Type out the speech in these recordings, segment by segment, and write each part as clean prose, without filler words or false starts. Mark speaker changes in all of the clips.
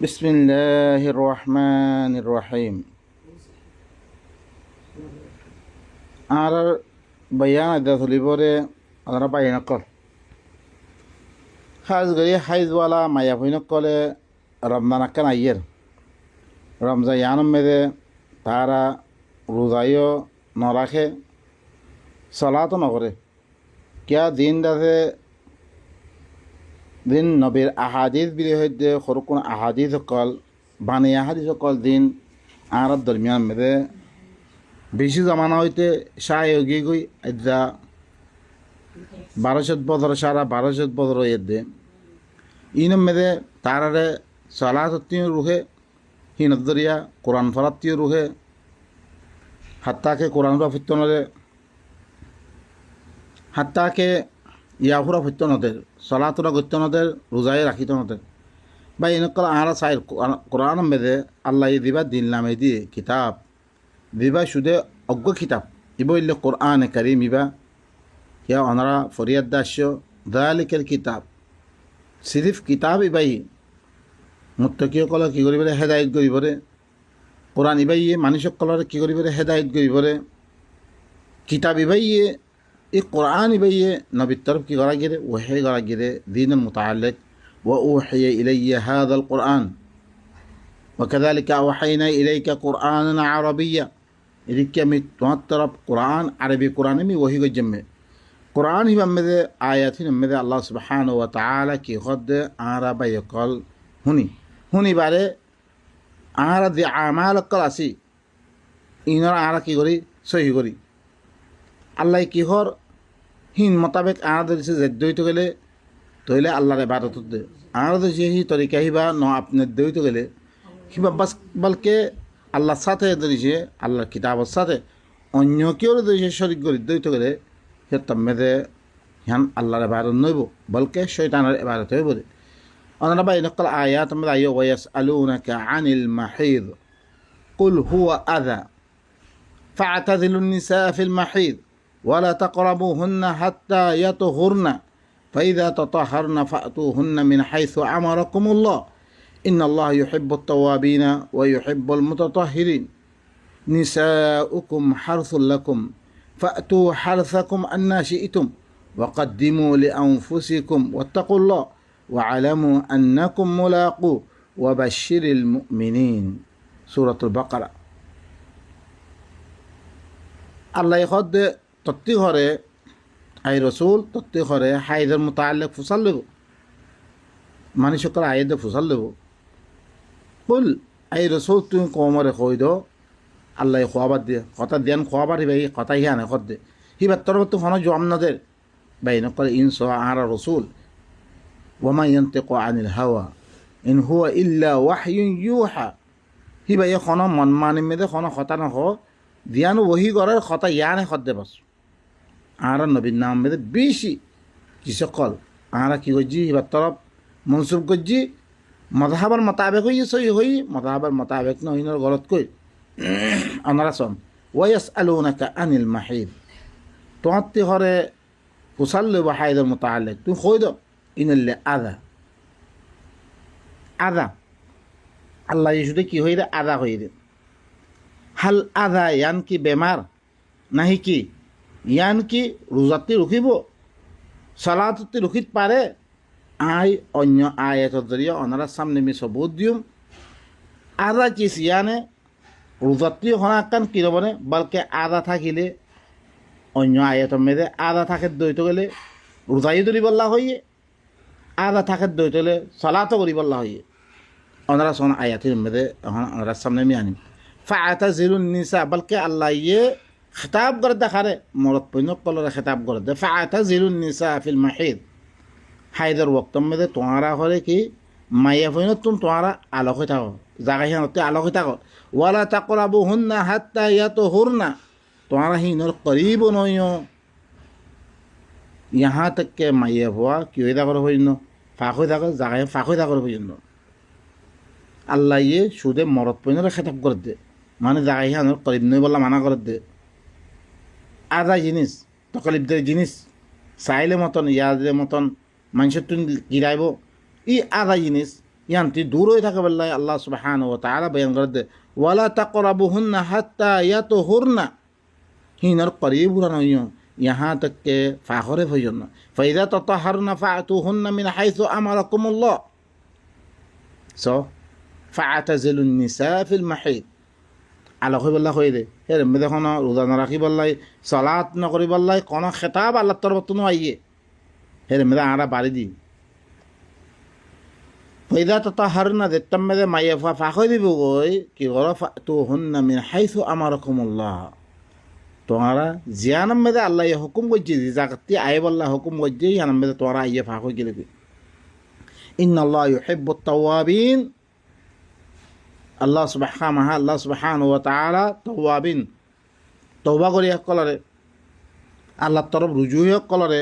Speaker 1: বিসমিল্লাহির রহমানির রহিম। আর বয়ান আদা থলিবরে আদারা বাইনকল খাস গরি হাইজওয়ালা মায়া হইনকলে রমজানাক্কান আইয়ের রমজা ইয়ানম মেদে তারা রোজাইও নরাখে সলাতো নকরে কিয়া দিন দাসে দিন নবীর আহাদিস বিলি হইতে সরকুন আহাদিস সকল বানি আহাদিস সকল দিন আর দরমিয়ান মেদে বেশি জমানা হইতে শাহ এগিয়ে গই যা 1200 সারা 1200 হয়ে দে ইনম মেদে তারারে সলাতত্তীয় রুহে হিনদরিয়া কোরআন ফরাত্তীয় রুহে হাত্তাকে কোরআন ফিত্তনরে হাত্তাকে ইয়াহুরা ফিত্তনদের সলাতুরা গত্যনদের রোজায় রাখিতনদের বা এনেকল আহারা চাই কোরআন মেদে আল্লাহ দিবা দিন নামে দিয়ে কিতাব দিবা সুদে অজ্ঞ কিতাব ইবইল কোরআন কারিম ইবা ইয়া অনারা ফরিয়াদ দাস্য দালিকের কিতাব সিরিফ কিতাব ইবাই মুত্তকিসকলে কি করিবরে হেদায়ত করিবরে কোরআন ইবাইয়ে মানুষসকলরে কি করিবরে হেদায়ত করিবরে কিতাব ইবাইয়ে এই কোরআন ইবাইয়ে নবীর তরফ কি করা গিরে ওহে করা গিরে দিনের মুতাআল্লিক ওয়া উহিয়া ইলাইয়া হাযাল কোরআন وكذلك أوحينا إليك قرآنا عربيا إذا আমি তোমার তরফ কোরআন আরবি কোরআন আমি ওহি গজমে কোরআন হি মেদে আয়াতিন মেদে আল্লাহ সুবহানাহু ওয়া তাআলা কি খদ আরাবা ইয়াকল হুনি বারে আরা দি আমাল কল আসি ইনর আরা কি করি সহি করি আল্লাহ কি হর হিন মোতাবেক আরা দিছে জেদ্দইতে গেলে তইলে আল্লাহর ইবাদত দে আরা দিছে হি তরিকা হিবা ন আপনি দইতে গেলে হিবা বাস বলকে আল্লাহর সাথে দিছে আল্লাহর কিতাবের সাথে অন্য কেউ দিছে শরীক করি দইতে গেলে হে তমেদে হিয়ান আল্লাহর ইবাদত নইব বলকে শয়তানের ইবাদত হইব أنا بقى نقل آيات من أيوة ويسألونك عن المحيض قل هو أذى فاعتزلوا النساء في المحيض ولا تقربوهن حتى يطهرن فإذا تطهرن فأتوهن من حيث أمركم الله إن الله يحب التوابين ويحب المتطهرين نساؤكم حرث لكم فأتوا حرثكم أن شئتم وقدموا لأنفسكم واتقوا الله وعلموا أنكم ملاقوه وبشر المؤمنين سورة البقرة الله يخد تطيخره أي رسول تطيخره حيث المتعلق فصلبه ماني شكر عيد فصلبه قل أي رسول تون قومر خويدو الله يخوابت دي قطع ديان خوابر هي قطع هي أنا خد هي بتربط فانا جوام نادر بين قل إنسوا على رسول وما ينطق عن الهوى إن هو إلا وحي يوحى হিবা এই খন মন মানে মেদে খন খতা নহ দিয়ানো ওহি করার খতা ইয়ানে খদ্দে বাস আর নবীর নাম মেদে বেশি কি সকল আর কি গজি হিবা তরফ মনসুব গজি মযহাবের মোতাবেক হই সই হই মযহাবের মোতাবেক ন হিনর গলত কই আনারাসম ওয়ায়াসআলুনাকা আনিল মাহিদ তোয়াত্তি হরে কুসাল্লু বাহাইদের মুতাআল্লিক তুই কই দাও ইনাল্লে আদা আল্লাহ ইসুদে কি হইরে আদা হইরে হাল আদা ইয়ান কি বেমার নাহি কি ইয়ান কি রোজাতে রুখিব সালাততে রুখিত পারে আই অন্য আয়াতের জরিয়া অনারা সামনে মি সবুত দিম আদা কি ইয়ানে রোজাতে হনাকান কি রবনে বলকে আদা থাকিলে অন্য আয়াতের মেদে আদা থাকে দইতে গেলে রোজাই ধরিব আল্লাহ হইয়ে আদা থাকে দইতলে সলাতো করিব আল্লাহ হইয়ে ওনারা সোন আয়াতের মেদে এখন ওনারা সামনে আমি আনিম ফাআতাজিলুন নিসা বলকে আল্লাহ ইয়ে খিতাব করে দেখারে মরদ পৈন কলরে খিতাব করে দে ফাআতাজিলুন নিসা ফিল মাহিদ হাইদের ওয়াক্ত মেদে তোমরা হরে কি মাইয়া পৈন তোমরা আলোক হয়ে থাকো জায়গা হিনতে আলোক হয়ে থাকো ওয়ালা তাকরাবুহুন্না হাত্তা ইয়াতুহুরনা তোমরা হিনর করিব নয় यहाँ तक के माइया हुआ क्यों इदा करो हुई नो फाखो इदा करो जागा फाखो इदा करो हुई नो अल्लाह ये शुदे मरद पे ना खिताब कर दे माने जागा यहाँ ना करीब नहीं बोला माना कर दे आधा जिनिस तो करीब दे जिनिस साइले मतन याद दे मतन मानसिक तुम गिराइबो ই আধা জিনিস ইয়ান্তি দূর হয়ে থাকে বললাই আল্লাহ সুবহানাহু ওয়া তাআলা বয়ান করে দে ওয়ালা তাকরাবুহুন্না হাত্তা ইয়াতুহুরনা হিনার করিব উড়ানো यहाँ तक के फाखरे फजन फ़ैज़ा तطهرना फ़अतूहुन्ना मिन हायसु अमरकुमुल्लाह सो फ़अतज़िलु النساء في المحيض আল্লাহ কইবল্লা কই দে এর মধ্যে কোনো রোজা না রাখি বললাই সালাত না করি বললাই কোনো খেতাব আল্লাহর তরফ থেকে আইয়ে এর মধ্যে আরা বাড়ি দি फ़ैज़ा तطهرنا দেখতাম মধ্যে মাইয়া ফাখই দিব কই কি গর फ़أتوهن من حيث أمركم الله তোমারা জিয়ানাম মেদে আল্লাহ হুকুম করছে জাকাতি আয় বল্লা হুকুম করছে ইয়ানাম মেদে তোরা আইয়ে ফাঁক হয়ে গেলে ইন্নাল্লাহ ইউহিব্বুত তাওয়াবিন আল্লাহ সুবহানাহু ওয়া তাআলা তাওয়াবিন তওবা করি কলরে আল্লাহর তরফ রুজু হয়ে কলরে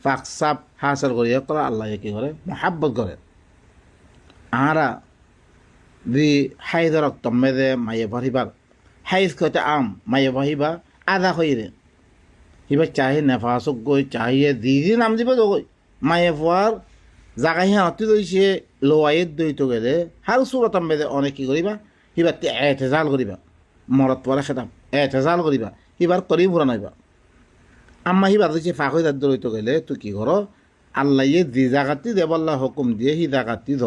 Speaker 1: ফাঁক সাপ হাসিল করি কলরে আল্লাহ কি করে মুহাব্বত করে আরা দি হাইদর তম্মেদে মাইয়ে ভরিবার হাইজ কতে আম মাইয়ে ভরিবা আধা হইরে এবার চাহে নেফাসক গই চাহিয়ে দিদি নাম দিব গই মায়ে ফুয়ার জাগাই হাঁতি দইছে লোয়াইয়ের দইতো গেলে হার সুরতাম বেদে অনেক কি করিবা এবার এতেজাল করিবা মরত পরে খেতাম এতেজাল করিবা এবার করি ফুরা নাইবা আম্মা হিবার দইছে ফাঁক হয়ে তার দইতো গেলে তুই কি করো আল্লাহ দি জাগাতি দেবল্লা হুকুম দিয়ে হি জাগাতি দ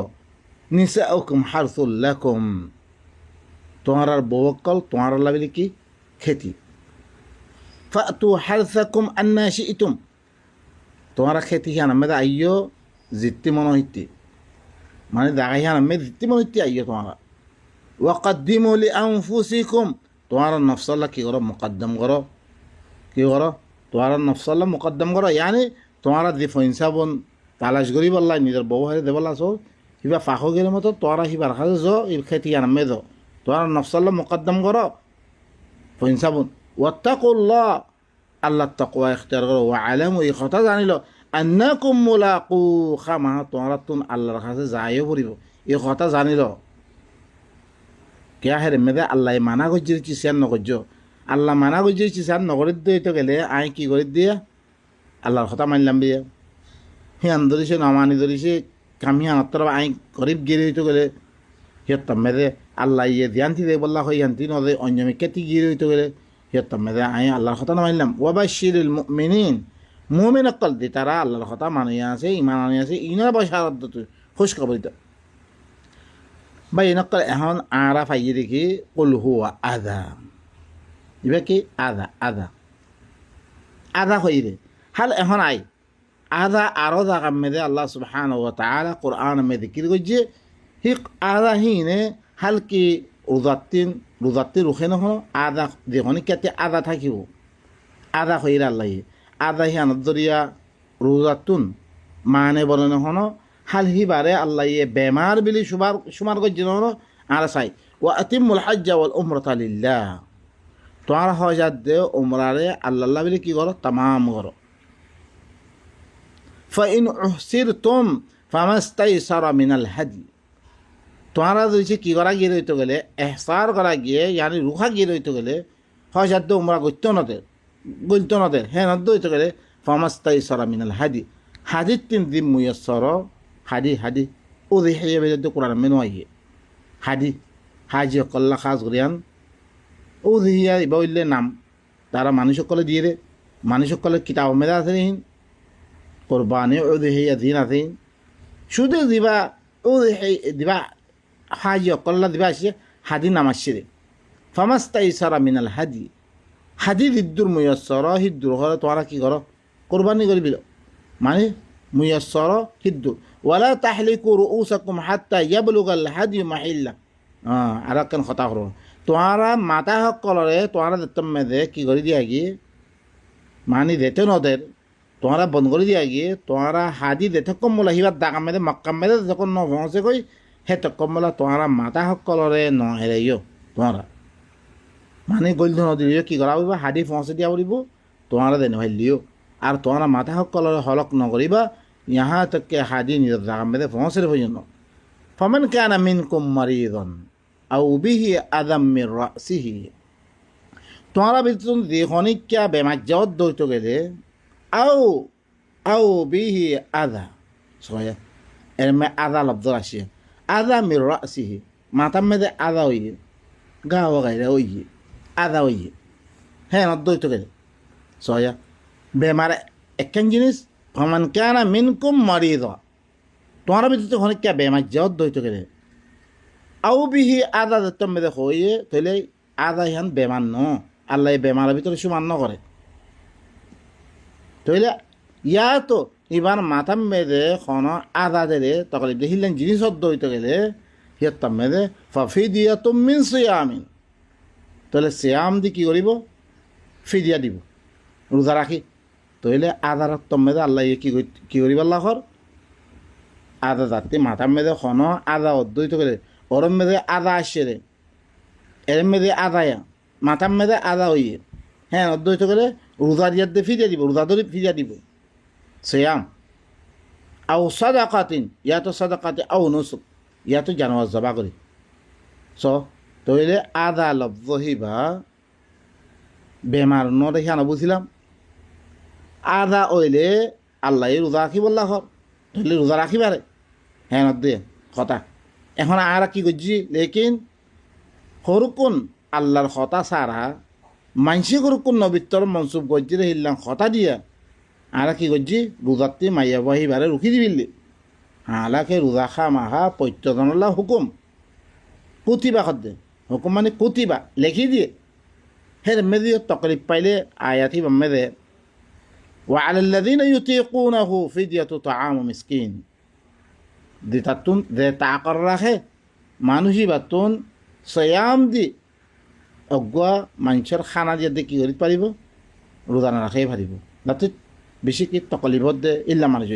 Speaker 1: নিসাউকুম হারসুল লাকুম তোমার আর বউকল তোমার আল্লাহ বলে কি খেতি ফাতু হারসাকুম আন্না শিইতুম তোমারা খেতি হিয়ান মেদা আইয়ো জিত্তি মনোহিতি মানে দাগাই হিয়ান মে জিত্তি মনোহিতি আইয়ো তোমারা ওয়াকাদ্দিমু লিআনফুসিকুম তোমার নফসাল্লাহ কি করো মুকদ্দম করো কি করো তোমার নফসাল্লাহ মুকদ্দম করো ইয়ানি তোমারা দি ফইনসাবন তালাশ করি বললাই নিজের বউ হারে দেবলা সো হিবা ফাঁকো গেলে মতো তোরা হিবার কাছে যো খেতি হিয়ান মেদো তোমার নফসাল্লাহ মুকদ্দম করো ফইনসাবন ওয়াত্তাকুল্লাহ আল্লাহ তাকওয়া ইখতিয়ার করো ওয়া আলামু এই কথা জানিল আন্নাকুম মুলাকু খামা তোমরা তুন আল্লাহর কাছে যাইও পড়িব এই কথা জানিল কে হেরে মেদে আল্লাহ মানা করছি স্যার নকর্য আল্লাহ মানা করছি স্যার নগরের দিয়ে তো গেলে আই কি করে দিয়ে আল্লাহর কথা মানলাম বিয়ে হিয়ান ধরিছে নমানি ধরিছে কামিয়ান অত্তর আই গরিব গিয়ে হইতে গেলে সিহঁত মেদে আল্লাহ ইয়ে ধ্যানটি দে বললা হয় ইয়ান্তি নদে অন্যমে কেতি গিয়ে হইতে গেলে সিহঁত মেদে আই আল্লাহর কথা নামাইলাম ওয়াবাশশিরিল মুমিনিন মুমিন অকল দি তারা আল্লাহর কথা মানিয়া আছে ইমান আনি আছে ইনার বসারত তুই খুশ খবর দিত বা ইনকল এখন আরা ফাইয়ে দেখি কুল হুয়া আদা এবার কি আদা আদা আদা হইরে হাল এখন আই আদা আরো জায়গা মেদে আল্লাহ সুবহানাহু ওয়া তাআলা কোরআন মে যিকির করছে হি আদা হিনে হাল কি রোজাত্তি রুখে নহন আদা দেখুন কেতে আদা থাকিব আদা হইরে আল্লাহ আদা হিয়ানত দরিয়া রোজাতুন মানে বলে নহন হাল হিবারে আল্লাহ বেমার বিলি সুমার করছে নহন আর চাই ওয়া আতিমুল হাজ্জা ওয়াল উমরাতা লিল্লাহ তোমার হজাত দে উমরারে আল্লাহ বিলি কি করো তামাম করো ফাইন উহসিরতুম ফামাস্তাইসারা মিনাল হাদি তোমারা যদি কি করা গিয়ে রইতে গেলে এহসার করা গিয়ে ইয়ানি রুখা গিয়ে রইতে গেলে হজাত দে উমরা গইত নদের হ্যাঁ নদ হইতে গেলে ফামাস্তাইসারা মিনাল হাদি হাদির তিন দিন মুয়াসসর হাদি ওদি হেয়ে বেজে কোরআন মেনু আইয়ে হাজি কল্লা খাস করিয়ান ওদি হিয়া ইবা নাম তারা মানুষ সকলে দিয়ে দে মানুষ সকলে কিতাব মেদা আছে নিন কোরবানি ওদি হেয়া দিন আছে শুধু দিবা ওদি দিবা হাজি কল্লা দিবা আসে হাদি নাম আসছে রে ফামাস্তাইসারা মিনাল হাদি হিদ্দুর মুয়াসসর হিদ্দুর হলে তোরা কি করো কোরবানি করবি মানে মুয়াসসর হিদ্দুর ওয়ালা তাহলিকু রুউসাকুম হাত্তা ইয়াবলুগাল হাদিয়ু মাহিল্লা আর কেন কথা করো তোরা মাতা সকলরে তোরা দেখতাম মেদে কি করে দিয়া গিয়ে মানে দেতে নদের তোরা বন্ধ করে দিয়া গিয়ে তোরা হাদি দেতে কমলা হিবার দাগা মেদে মক্কা মেদে যখন ন পৌঁছে কই হে তো কমলা তোরা মাতা সকলরে ন হেরাইও তোরা মানে গল্য নদীর কি করা হইব হাদি পৌঁছে দিয়া পড়িব তোরা দেন ভাইলিও আর তোরা মাথা সকলরে হলক নকরিবা ইহা তক হাদি নিজের জাগা মেদে পৌঁছে পর্যন্ত ফমান কানা মিনকুম মারিদন আও বিহি আদাম মির রাসিহি তোরা ভিতর দেখনি কিয়া বেমার যাওয়ার দইতে গেলে আও বিহি আদা সয়া এর মে আদা লব্ধ আসে আদা মির রাসিহি মাথার মেদে আদা হইয়ে গা গাইরা হইয়ে আদা হইয়ে হ্যাঁ অদ্বৈত গেলে সয়া বেমার একখান জিনিস ফমান কানা মিনকুম মারিদ তোমার ভিতরে অনেকটা বেমার যে অদ্বৈত গেলে আউ বিহি আদা দত্তম মেদে হইয়ে তাহলে আদা ইহান বেমার ন আল্লাহ বেমারের ভিতরে সুমান্য করে তাহলে ইয়া তো এবার মাথার মেদে খন আদা দেরে তখন দেখিলেন জিনিস অদ্বৈত গেলে হিয়ার মেদে ফি দিয়া তো মিন সিয়ামিন তাহলে শ্যাম দি কী করিব ফিদিয়া দিব রোজা রাখি তাহলে আদার মেদে আল্লাহ কি করিব আল্লাহর আদা যাতে মাথার মেদে খন আদা অদ্বৈত গেলে ওরম মেদে আদা আসছে রে এর মেদে আদায়া মাথার মেদে আদা হইয়ে হ্যাঁ অদ্বৈত গেলে রোজা দিয়ার দিয়ে ফিরিয়া দিব রোজা ধরে ফিরিয়া দিব শ্যাম আও সাদাকাতিন ইয়াতো সাদাকাতি আও নুসুক ইয়াতো জানোয়ার জবা করি তইলে আদা লব্জ হিবা বেমার ন দেখি আনা বুঝিলাম আদা ওইলে আল্লাহ রোজা রাখিব আল্লাহর ধরলে রোজা রাখিবারে হ্যাঁ দিয়ে কথা এখন আর কি করছি লেকিন হরুকুন আল্লাহর কথা সারা মানসি হরুকুন নবিত্তর মনসুব করছি রে হিল্লাম কথা দিয়া আর কি করছি রোজাতে মাইয়া বাহিবারে রুখি দিবিল্লি হালাকে রোজা খা মাহা পত্যজনল্লাহ হুকুম কুতিবা খদ্দে হুকুম মানে কুতিবা লেখি দিয়ে হে মেদি তকলিফ পাইলে আয়াতি মেদে وعلى الذين يطيقونه فدية طعام مسكين দিতাতুন দে তাকর রাখে মানুষই বাতুন সয়াম দি অগুয়া মানুষের খানা দিয়ে কি করি পারিব রোজা না রাখাই পারিব যাতে বেশি কি তকলিফত দে ইল্লা মানুষ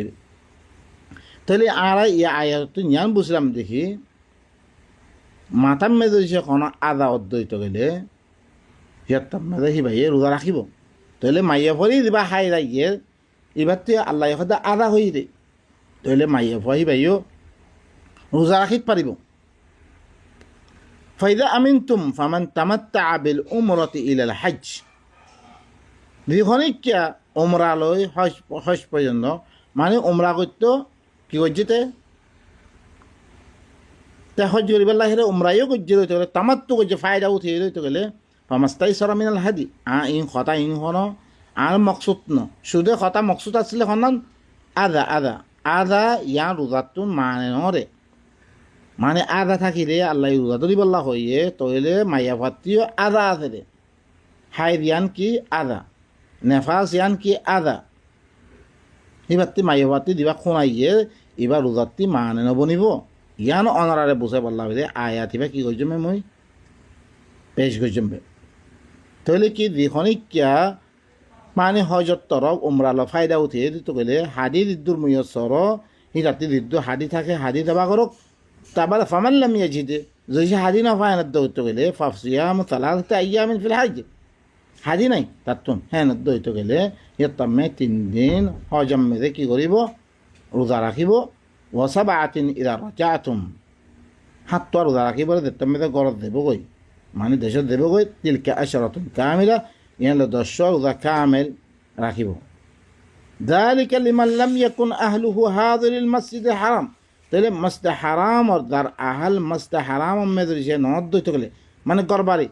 Speaker 1: তাহলে আর ইয়া আয়াত জ্ঞান বুঝলাম দেখি মাথার মেজে সে কোনো আদা অদ্বৈত গেলে সিয়ার মেজে সি ভাইয়ে রোজা রাখিব তাহলে মাইয়া ফরি দিবা হাই রাখিয়ে এবার তো আল্লাহ সদা আদা হই দে তাহলে মাইয়া ফরি ভাইও রোজা রাখিত পারিব ফাইদা আমিনতুম ফামান তামাত্তা বিল উমরাতি ইলাল হজ দীর্ঘনিকা উমরালয় হজ পর্যন্ত মানে উমরা করতো কি করছে তে হজ করিবার লাগে উমরাইও করছে রইতে গেলে তামাত্তু করছে ফায়দা উঠিয়ে রইতে গেলে ফামাস্তাই সরামিনাল হাদি ইন কথা ইন হন আর মকসুদ ন শুধু কথা মকসুদ আসলে হনান আদা আদা আদা ইয়ার রোজাতো মানে নরে মানে আদা থাকিলে আল্লাহ রোজা ধরিবল্লা হইয়ে তইলে মাইয়া ভাতিও আদা আছে রে হাই ইয়ান কি আদা নেফাস ইয়ান কি আদা এবারটি মাইয়া ভাতি দিবা খুনাইয়ে এবার রোজাতি মানে নবনিব ইয়ান অনারারে বুঝাই বললা হইলে আয়া থিবা কি করছমে মই পেশ করছমবে তাহলে কি দিখনিকা মানে হজত তরফ উমরাল ফায়দা উঠিয়ে দিতে গেলে হাদি দিদ্দুর মুয় সর হি রাতি দিদ্দু হাদি থাকে হাদি দেবা করক তারপরে ফামাল্লাম ইয়াজিদে যদি হাদি না পায় না দৌড়তে গেলে ফাফসিয়াম সালাতে আইয়ামিন ফিল হাজ হাদি নাই তার তুন হ্যাঁ দৌড়তে গেলে ইয়তামে 3 দিন হজম মেদে কি করিব রোজা রাখিব ওয়াসাবাতিন ইদা রাজাতুম হাত রোজা রাখিব দেড়টার মেদে গরত দেব গই মানে দেশত দেব গই তিলকা আশরাতুন কামিলা ইয়ান 10 রোজা কামেল রাখিব যালিকা লিমান লাম ইয়াকুন আহলুহু হাযিরিল মাসজিদিল হারাম তাহলে মসজিদে হারাম আর তার আহাল মসজিদে হারাম মেয়েদের যে নদ্বৈত গেলে মানে গরবারি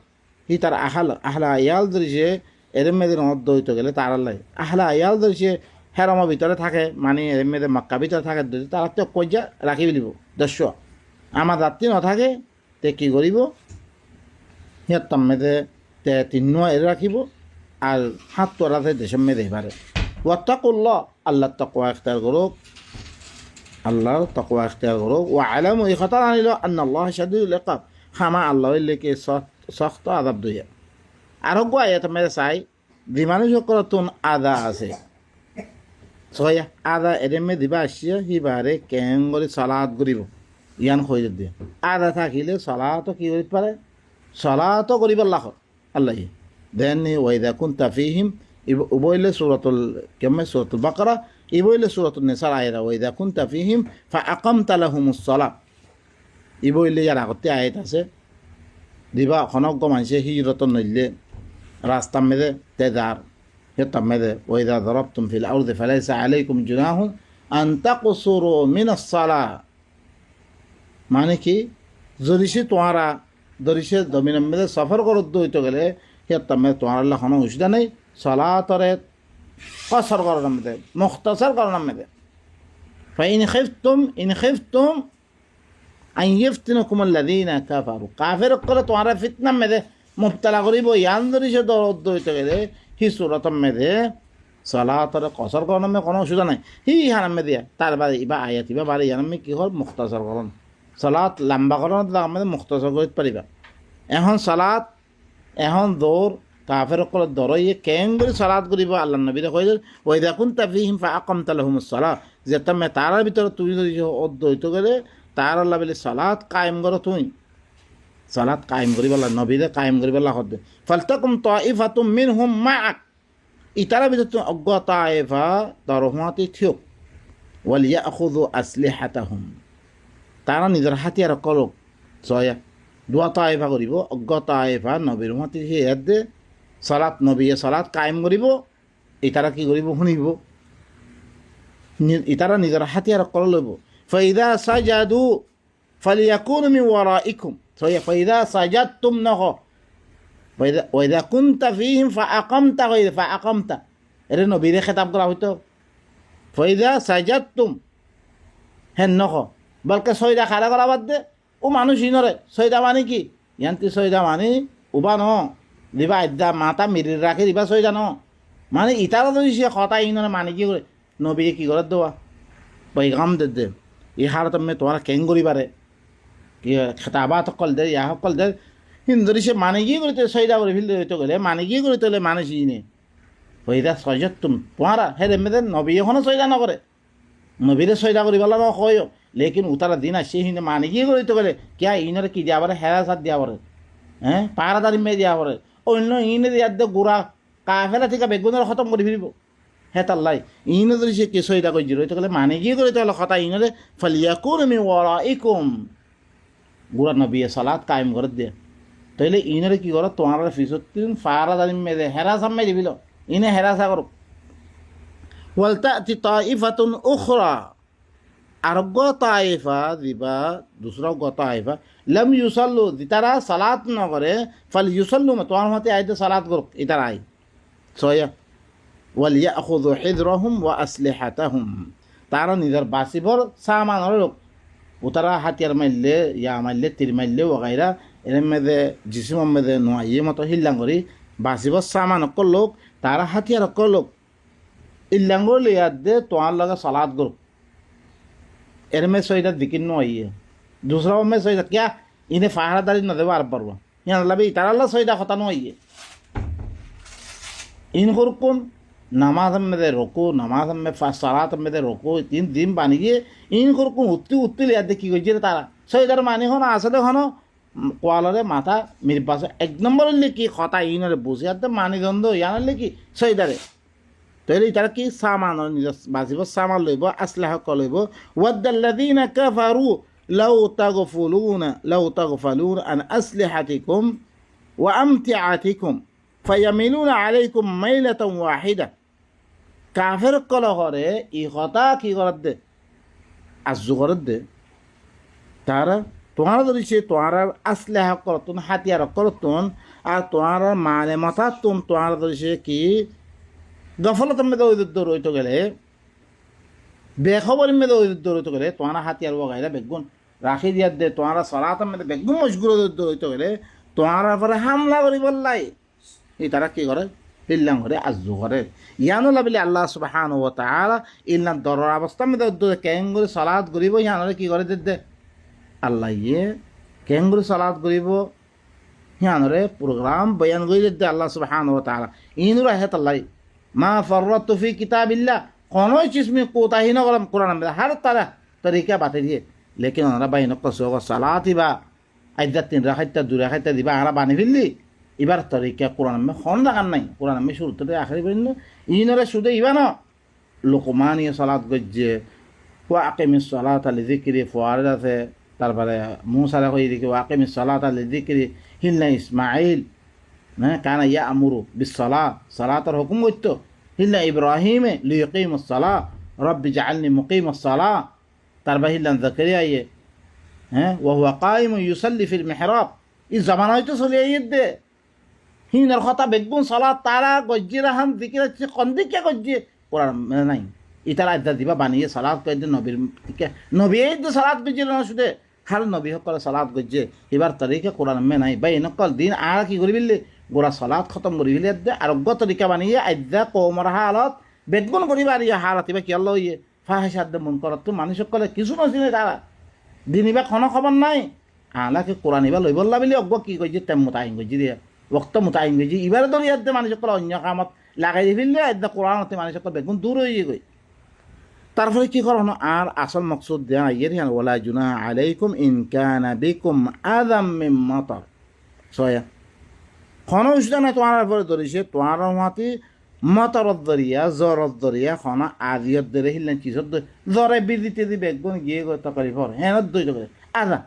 Speaker 1: হি তার আহলা আয়ালদের যে এর মেয়েদের নদ্বৈত গেলে তার আল্লাহ আহলা আয়ালদের যে হেরমের ভিতরে থাকে মানে এর মেয়েদের মক্কা ভিতরে থাকে তারা তো কইজা রাখি দিব 10 আমার রাত্রি নথাকে তে কী করিব সিহঁত মেয়েদে তে 3 এর রাখিব আর 7 রাতে দেশের মেয়েদে পারে ওয়াত্তাকুল্লাহ আল্লাহ তাকওয়া ইখতিয়ার করুক আল্লাহর তাকওয়া ইখতিয়ার করো ও আলাম এই কথা আনিল আন্নাল্লাহ শাদীদুল ইকাব খামা আল্লাহর লেকে সখ্ত আযাব দিয়া আরো গো আয়াত মেরে চাই বিমানে সকলতুন আদা আছে সয়া আদা এরেমে দিবা আসিয়া সিবারে কেং করে সালাত করিব ইয়ান খৈর দিয়ে আদা থাকিলে সালাতো কি করি পারে সালাতো করিব আল্লাহ দেন ওয়াইদা কুনতা ফীহিম উবইলে সূরাতুল কেমে সূরাতুল বাকারা ইবইলে সূরাতুন নিসার আয়াত ওয়াইদা কুনতা ফীহিম ফাআকামতা লাহুমুস সালাত ইবইলে ইয়ার আগতে আয়াত আছে দিবা খনক মানুষে হিজরতন নইলে রাস্তা মেদে তেদার হেতাম মেদে ওয়াইদা দরবতুম ফিল আরদি ফালাইসা আলাইকুম জুনাহুন আন তাকসুরু মিনাস সালাহ মানে কি যদি তোমরা ধরিছে জমিনের মধ্যে সফর করতে হইতে গেলে সিহঁতমে তোমার আল্লাহ কোনো অসুবিধা নেই সলাতরে কসর করার মধ্যে মুখতাসর করার মধ্যে ইন খিফতুম আন ইফতিনুকুম আল্লাযীনা কাফারু কাফের করে তোমার ফিতনার মধ্যে মুবতালা করিব ইয়ান ধরিছে দরদ হইতে গেলে হি সূরাতের মধ্যে সলাতরে কসর করার মধ্যে কোনো অসুবিধা নাই হি হানামে দিয়া তার বাদে ইবা আয়াত ইবা বারে ইয়ানামে কি হল মুখতাসর করন সলাত লম্বা করার মধ্যে মুখতাসর করিতে পারিবা এখন সলাত এখন দৌড় কাফের করে দরইয়ে কেন করে সলাত করিব আল্লাহ নবীরে কই ওই দেখুন তাফিহিম ফাআকামতা লাহুমুস সালাহ যে তুমি তারার ভিতরে তুমি যদি অদ্বৈত গেলে তার আল্লাহ বলে সলাত কায়েম করো তুমি সলাত কায়েম করিব আল্লাহ নবীরে কায়েম করিব আল্লাহ হদ ফালতাকুম তাইফাতুম মিনহুম মাআক ইতারা ভিতরে তুমি অজ্ঞ তাইফা দরহমাতি থিওক ওয়ালিয়াখুযু আসলিহাতাহুম তারা নিজের হাতিয়ার করক জয়া দোয়া তাইফা করিব অজ্ঞ তাইফা নবীর মতে হেয়াত দে সলাত নবীয়ে সলাত কায়েম করিব ইতারা কি করিব শুনিব ইতারা নিজের হাতিয়ার কল লইব ফাইদা সাজাদু ফালিয়াকুনু মিন ওয়ারাইকুম ফাইদা সাজাদতুম নহ ওয়াইদা কুনতা ফীহিম ফাআকামতা ফাআকামতা এরে নবীরে খেতাব করা হইতো ফাইদা সাজাদতুম হেন নহ বলকে সয়দা খাড়া করা বাদ দে ও মানুষ ইনরে সয়দা মানে কি ইয়ান্তি সয়দা মানে উবা ন দিবা আদ্যা মাতা মিরির রাখে দিবা সয়দা ন মানে ইতারা যদি সে কথা ইনরে মানে কি করে নবী কি করে দেওয়া পৈগাম দে ইহার তুমি তোমার কেং করিবারে কি খেতাবা সকল দে ইয়া সকল দে হিন্দুরি সে মানে কি করে সয়দা করে ফেলতে হইতে গেলে মানে কি করে তোলে মানুষ ইনে হইদা সজত তুম তোমারা হে রেমেদে নবী এখনো সয়দা নকরে নবীরে সয়দা করি বলা ন কয় লেকিন উতারা দিন আসে হিন্দে মানে কি করে তো গেলে কে ইনরে কি দিয়া পারে হেরা সাত দিয়া পারে হ্যাঁ পাহারাদারি মেয়ে দিয়া পারে অন্য ইনে দিয়া দে গোড়া কাফেলা থেকে বেগুনের খতম করে ফিরিব হে তাল্লাই ইনে যদি সে কেসো এটা করে জিরো গেলে মানে কি করে তাহলে কথা ইনরে ফালিয়াকুনু মিন ওয়ারাইকুম গোড়া নবী সালাত কায়েম করে দিয়ে তাইলে ইনরে কি করো তোমার ফিসতিন পাহারাদারি মেয়ে হেরা সামনে দিবিল ইনে হেরাসা করো ওয়ালতাতি তাইফাতুন উখরা আর তাইফা দিবা দুসরা তাইফা লম ইউসাল্লু তারা সালাত ন করে ফাল ইউসাল্লু তোমার মতে আইতে সালাত করুক ইতারা আই ছয়া ওয়ালিয়াখুযু হিযরাহুম ওয়া আসলিহাতাহুম তারা নিজের বাসিবর সামানের লোক উতারা হাতিয়ার মারলে ইয়া মারলে তীর মারলে ওগাইরা এর মধ্যে জিসিমের মধ্যে নোয়াইয়ে মতো হিল্লাং করি বাসিবর সামান লোক তারা হাতিয়ার লোক ইল্লাং করলে ইয়াদ দে তোমার লগে সালাত করুক এর में सईदा दिकिन नो आई है दूसरा में सईदा क्या इन्हें फाहरादारी न देवा अरब परवा यहाँ मतलब इतारा ला सईदा खता नो आई है इन कुरकुन नमाज में दे रोको नमाज में सलात में दे रोको तीन दिन बानी गए इन कुरकुन उत्ती उत्ती ले आते की कोई जेर तारा सईदार मानी हो ना आसले हो ना क्वालरे माथा मेरे पास एक नंबर लेकी खता इनरे बुझे आते मानी गंदो यहाँ लेकी सईदारे তাহলে তারা কি সামান বাজিব সামান লইব আসলাহ লইব ওয়াদাল্লাযীনা কাফারু লাউ তাগফালুন আন আসলিহাতিকুম ওয়া আমতিআতিকুম ফায়ামিলুনা আলাইকুম মাইলাতান ওয়াহিদা কাফের কল করে ই কথা কি করত দে আজু করত দে তারা তোমার যদি সে তোমার আসলাহ করতুন হাতিয়ার করতুন আর তোমার মানে মাথা তোমার যদি সে কি গফলতের মধ্যে ওই দূর হইতে গেলে বেখবরের মধ্যে ওই দূর হইতে গেলে তোমার হাতিয়ার বগাইরা বেগুন রাখি দিয়া দে তোমার সলাতের মধ্যে বেগুন মশগুল দূর হইতে গেলে তোমার পরে হামলা করি বললাই এই তারা কি করে ইল্লাম করে আজু করে ইয়ানো লাবিলে আল্লাহ সুবহানাহু ওয়া তাআলা ইল্লাম দরর অবস্থার মধ্যে কেন করে সলাত করিব ইয়ানোরে কি করে দে আল্লাহ ইয়ে কেন করে সলাত করিব ইয়ানোরে প্রোগ্রাম বয়ান করে দে আল্লাহ সুবহানাহু ওয়া তাআলা ইনুরা হেত আল্লাহ মা ফররাতু ফি কিতাবিল্লাহ কোনো चीज में कोताही न करम कुरान में हर तरह तरीका बात दिए लेकिन ओनरा बाइन कसो सलात बा आइदा तीन राखाइता दु राखाइता दिबा आरा बानि फिल्ली इबार तरीका कुरान में खन लागान নাই कुरान में शुरू ते आखिरी बिन इनरे सुदे इबा न लोकमानिय सलात गज्जे ওয়া আকিমিস সালাতা লিযিকরি ফুয়ারদ আছে তারপরে মুসা কই দিকে ওয়া আকিমিস সালাতা লিযিকরি হিল্লা ইসমাঈল না কানা ইয়ামুরু বিস সালাহ সালাতের হুকুম করত হিল্লা ইব্রাহিম লিয়াকিমুস সালাহ রব্বি জাআলনি মুকিমাস সালাহ তারপরে হিল্লা যাকারিয়া হ্যাঁ ওহুয়া কাইম ইউসাল্লি ফিল মেহরাব ই জামান হয়তো চলে দে হিনার কথা বেগুন সলাত তারা গজ্জির হান দিকে হচ্ছে কন্দিকে গজ্জি কোরআন মানে নাই ইতারা আড্ডা দিবা বানিয়ে সালাদ করে দিয়ে নবীর দিকে নবী এই তো সালাদ গজ্জির না শুধু খাল নবী সকলে সালাদ গজ্জে এবার তরিকা কোরআন মে নাই বা এনেকল দিন আর কি করি বিললি গোড়া সালাদ খতম করি বিলে দে আরোগ্য তরিকা বানিয়ে আড্ডা কৌমর হালত বেগুন করি বাড়িয়ে হালত এবার কি আল্লাহ ইয়ে ফাহেস আড্ডা মন করার তো মানুষ সকলে কিছু নচিনে তারা দিন এবার কোনো খবর নাই আলাকে কোরআন এবার লই বললা বলি অজ্ঞ কি করছে তেম মতো আইন গজি দিয়ে ওক্ত মতো আইন গজি এবারে ধরি আড্ডে মানুষ সকলে অন্য কামত লাগাই দি ফেললে আড্ডা কোরআনতে মানুষ সকল বেগুন দূর হয়ে গই তারপরে কি করো আর আসল মকসুদ দেয়া ইয়ের হ্যাঁ ওলা জুনা আলাইকুম ইন কানা বিকুম আযাম মিন মাতার সয়া খন উসদানে তোমার পরে ধরিছে তোমার মাতি মতরত দরিয়া জ্বরত দরিয়া খন আজিয়ত দরে হিলেন চিছত জ্বরে বিদিতে দি বেগুন গিয়ে গৈ তকারি ফর হ্যাঁ দই তকারি আজা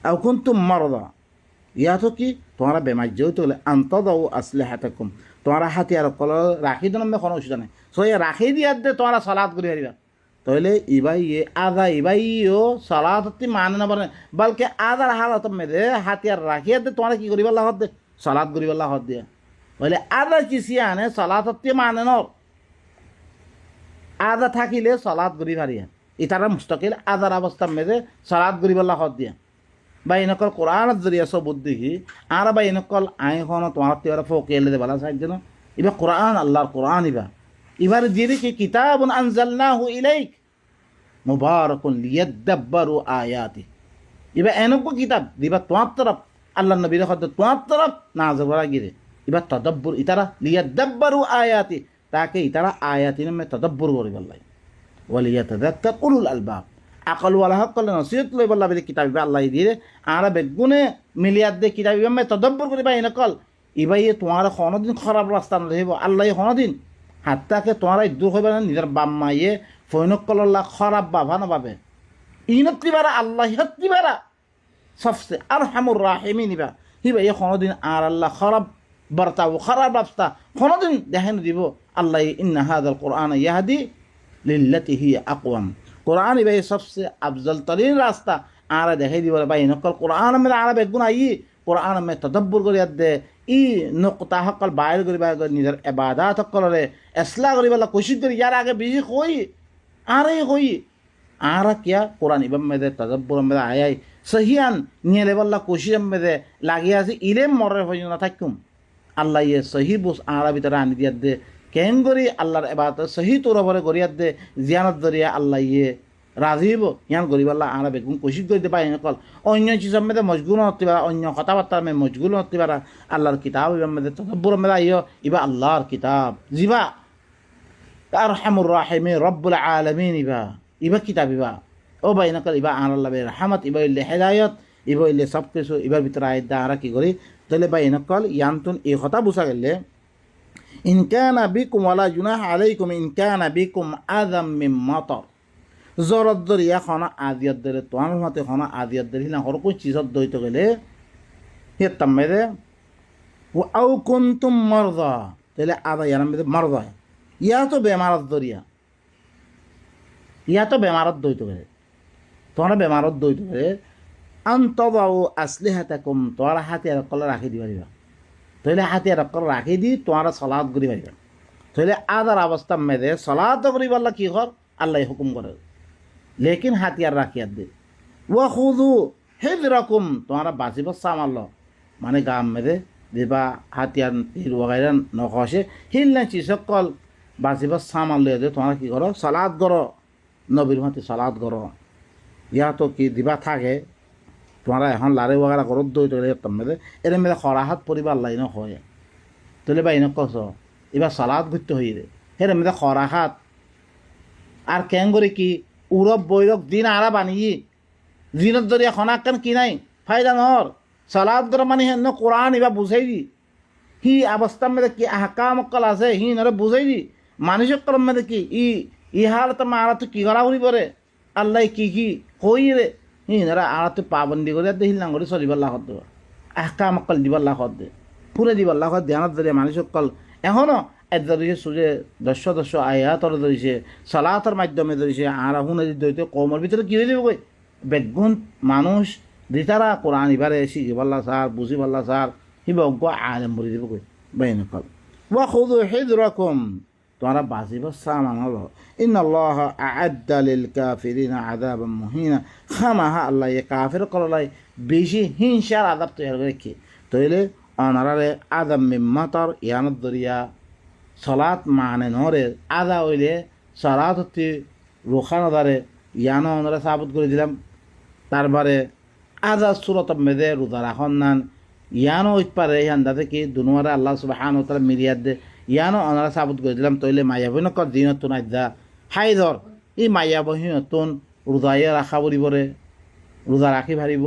Speaker 1: আও কুনতুম মারদা ইয়াতো কি তোমার বেমার যেহেতু হলে আন্তদাও আসলে হাতাকুম তোমার হাতিয়ার কল রাখি দিন আমি কোনো অসুবিধা নাই সো রাখি দিয়া দে তোমার সালাদ করে হারিবা তাহলে ইবাই আদা ইবাইও সালাদ মানে না বলে বলকে আদার হালত মেদে হাতিয়ার রাখিয়া দে তোমার কি করিবার লাহত দে সালাদ করিবার লাহত দিয়া বলে আদা কিসি আনে সালাদ মানে ন আদা থাকিলে সালাদ করি হারিয়া ইতারা মুস্তাকিল আদার অবস্থা মেদে সালাদ করিবার লাহত দিয়া বা এনেকল কোরআনত জরিয়া সব বুদ্ধি আর বা এনেকল আইন তোমার তেবার ফোকেলে দে বালা সাহায্য না এবার কোরআন আল্লাহর কোরআন এবার দিয়ে কি কিতাবুন আনজালনাহু ইলাইক মুবারাকুন লিয়াদাব্বারু আয়াতি এবার এনেকো কিতাব দিবা তোমার তরফ আল্লাহ নবীর হদ তোমার তরফ নাযিল করা গিরে এবার তদাব্বুর ইতারা লিয়াদাব্বারু আয়াতি তাকে ইতারা আয়াতি নামে তদাব্বুর করিবার লাগে ওয়ালিয়াতাযাক্কার উলুল আলবাব আকলওয়ালা হক করলে নসিহত লই বললা বেদে কিতাব আল্লাহ দিয়ে আর বেগুনে মিলিয়াত দে কিতাব আমি তদব্বর করিবা এনেকল ইবাই তোমার কোনোদিন খারাপ রাস্তা না দেব আল্লাহ কোনোদিন হাতটাকে তোমার দূর হইবে না নিজের বাম্মাইয়ে ফৈনকল্লা খারাপ বাবা না পাবে ইনতি বারা আল্লাহ হত্তি বারা সবসে আর হামুর রাহিমি নিবা হিবা এ কোনোদিন আর আল্লাহ খারাপ বার্তাও খারাপ রাস্তা কোনোদিন দেখেন দিব আল্লাহ ইন্না হাদাল কোরআন ইয়াহদি লিল্লাতি হিয়া আকওয়াম কোরআন ইবাই সবসে আফজল তরিন রাস্তা আর দেখাই দিব ভাই নকল কোরআন মে আর বেগুন আই কোরআন মে তদব্বর করি দে ই নকতা সকল বাইর করিবা নিজের ইবাদত সকলরে ইসলাহ করিবা কোশিশ করি ইয়ার আগে বেশি কই আর কই আর কিয়া কোরআন ইবাম মে দে তদব্বর মে আই সহিয়ান নিয়ে লেবল্লা কোশিশ মে দে লাগিয়া আছে ইলেম মরে হই না থাকুম আল্লাহ ইয়ে সহি বুস আর ভিতরে আনি দিয়া দে কেন করি আল্লাহর ইবাদত সহি তোর উপরে করিয়া দে জিয়ানত দরিয়া আল্লাহ ইয়ে রাজি হব ইয়ান গরিব আল্লাহ আর বেগুন কোশিশ করতে পারি নকল অন্য চিজের মেয়েদের মজগুল হতে পারা অন্য কথাবার্তার মেয়ে মজগুল হতে পারা আল্লাহর কিতাব ইবার মেয়েদের তদব্বর মেয়েরা ইয় ইবা আল্লাহর কিতাব জিবা আর হামুর রাহিমে রব্বুল আলমিন ইবা কিতাব ইবা ও ভাই নকল ইবা আর আল্লাহ রাহমত ইবা ইল্লে হেদায়ত ইবা ইল্লে সব কিছু ইবার ভিতরে আয়দা আর কি করি তাহলে ভাই নকল ইয়ানতুন এই কথা বুঝা গেলে ইনকানা বিকুম ওয়ালা জুনাহ আলাইকুম ইনকানা বিকুম আযাম মিন মাতার জরত দরিয়া খানা আদিয়ত দরে তোমার মতে খানা আদিয়ত দরি না হর কোন চিজত দইত গেলে হে তামেদে ও আও কুনতুম মারদা তাহলে আদা ইয়ার মধ্যে মারদা ইয়া তো বেমারত দরিয়া ইয়া তো বেমারত দইত গেলে তোমার বেমারত দইত গেলে আন্তদাও আসলিহাতাকুম তোমার হাতিয়ার কল রাখি দিবা দিবা তাহলে হাতিয়ার কল রাখি দি তোমার সালাত করি পারিবা তাহলে আদার অবস্থা মেদে সালাত করি বললা কি কর আল্লাহ হুকুম করে लेकिन हाथियार राखिया दे वह खुदू हिजरकुम तुम्हारा बासिब सामाल माने गाम में दे देबा हाथियार तीर वगैरह नखसे हिलने चीज कल बासिब सामाल ले दे तुम्हारा की करो सलाद करो नबीर मते सलाद करो या तो कि दिबा थाके तुम्हारा এখন লারে वगैरह करो দই তো তম में दे এর में খরাহাত পরিবার লাইন হয় তোলে বাইন কস এবার সালাদ করতে হই রে এর में খরাহাত আর কেন করে কি উরব বৈরব দিন আরা বানিয়ে দিনত দরিয়া খনাকান কি নাই ফায়দা নহর সালাদ দর মানে হেন কোরআন ইবা বুঝাই দি হি অবস্থা মধ্যে কি আহকাম অকল আছে হি নরে বুঝাই দি মানুষ কলম মধ্যে কি ই হালত মারা তো কি করা উনি পরে আল্লাহ কি কই রে হি নরা আরা তো পাবন্দি করে দে হিল নাঙ্গরি চলিবার লাখত দেব আহকাম অকল দিবার লাখত দে পুরে দিবার লাখত ধ্যানত দরিয়া মানুষ কল এখনো ধরিছে সূর্যে দশ আয়াতর ধরিছে সালাতের মাধ্যমে ধরিছে আর হুনে ধরিতে কমর ভিতরে কি হয়ে যাবে কই বেগুন মানুষ দিতারা কোরআন ইবারে শিখি পাল্লা সার বুঝি পাল্লা সার হিবজ্ঞ আলেম বলি দিব কই বাইন কল ওয়া খুযু হিযরাকুম তোমরা বাজিব সামান হলো ইন্নাল্লাহ আ'আদ্দা লিল কাফিরিনা আযাবাম মুহিনা খামাহা আল্লাহ এ কাফির কলাই বেশি হিংসার আযাব তৈরি করে কি তইলে অনারারে আদম মিম্মাতার ইয়ানত দরিয়া সলাত মানে নরে আদা হইলে সলাত হতে রোখানো দারে ইয়ানো ওনারা সাবুত করে দিলাম তারপরে আদা সুরত মেদে রোজা রাখন নান ইয়ানো ওই পারে ইয়ান্দাতে কি দুনুয়ারে আল্লাহ সুবহানাহু ওয়া তাআলা মিরিয়াদ দে ইয়ানো ওনারা সাবুত করে দিলাম তইলে মাইয়া বহিনকর দিনতুন আইদা হাই ধর এই মাইয়া বহিনতুন রোজায়ে রাখা বলিবরে রোজা রাখি ভারিব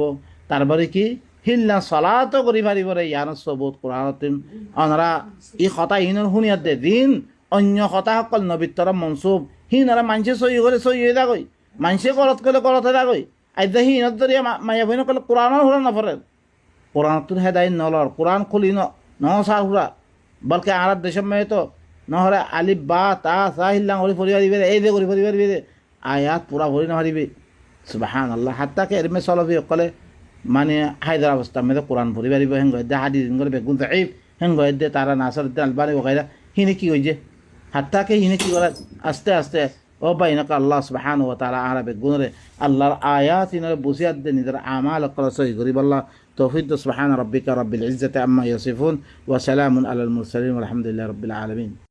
Speaker 1: তারপরে কি হিল্লা সলাতো করি পারিবরে ইয়ানো সবুত কোরআনতিন ওনারা ই কথা ইনর শুনিয়াত দে দিন অন্য কথা সকল নবীত্তর মনসুব হিনারা মানুষে সহি করে সহি হয়ে থাকই মানুষে করত করলে করতে থাকই আইদা হিনত ধরিয়া মাইয়া বহিন করলে কোরআনের হুরা নফরে কোরআনতুন হেদায় নলর কোরআন খুলি ন সার হুরা বলকে আর দেশের মেয়ে তো নহরে আলিফ বা তা সা হিল্লাং করে পরিবার দিবে এই যে করে পরিবার দিবে আয়াত পুরা ভরি না হারিবে সুবহানাল্লাহ হাত্তাকে এরমে চলবি অকলে মানে হায়দার অবস্থা মেয়েদের কোরআন পরিবার দিবে হেঙ্গ দে হাদিস করে বেগুন জাইফ হেঙ্গ দে তারা নাসরুদ্দিন আলবানি ওগাইরা হিনে কি হইছে হাত্তাকে হিনে কি করে আস্তে আস্তে ও বাইনাকা আল্লাহ সুবহানাহু ওয়া তাআলা আরা বেগুনরে আল্লাহর আয়াত ইনরে বুঝিয়াত দে নিজের আমাল করা সহি গরিব আল্লাহ তৌফিক সুবহান রাব্বিকা রাব্বিল ইজ্জাতি আম্মা ইয়াসিফুন ওয়া সালামুন আলাল মুরসালিন ওয়া আলহামদুলিল্লাহি রাব্বিল আলামিন।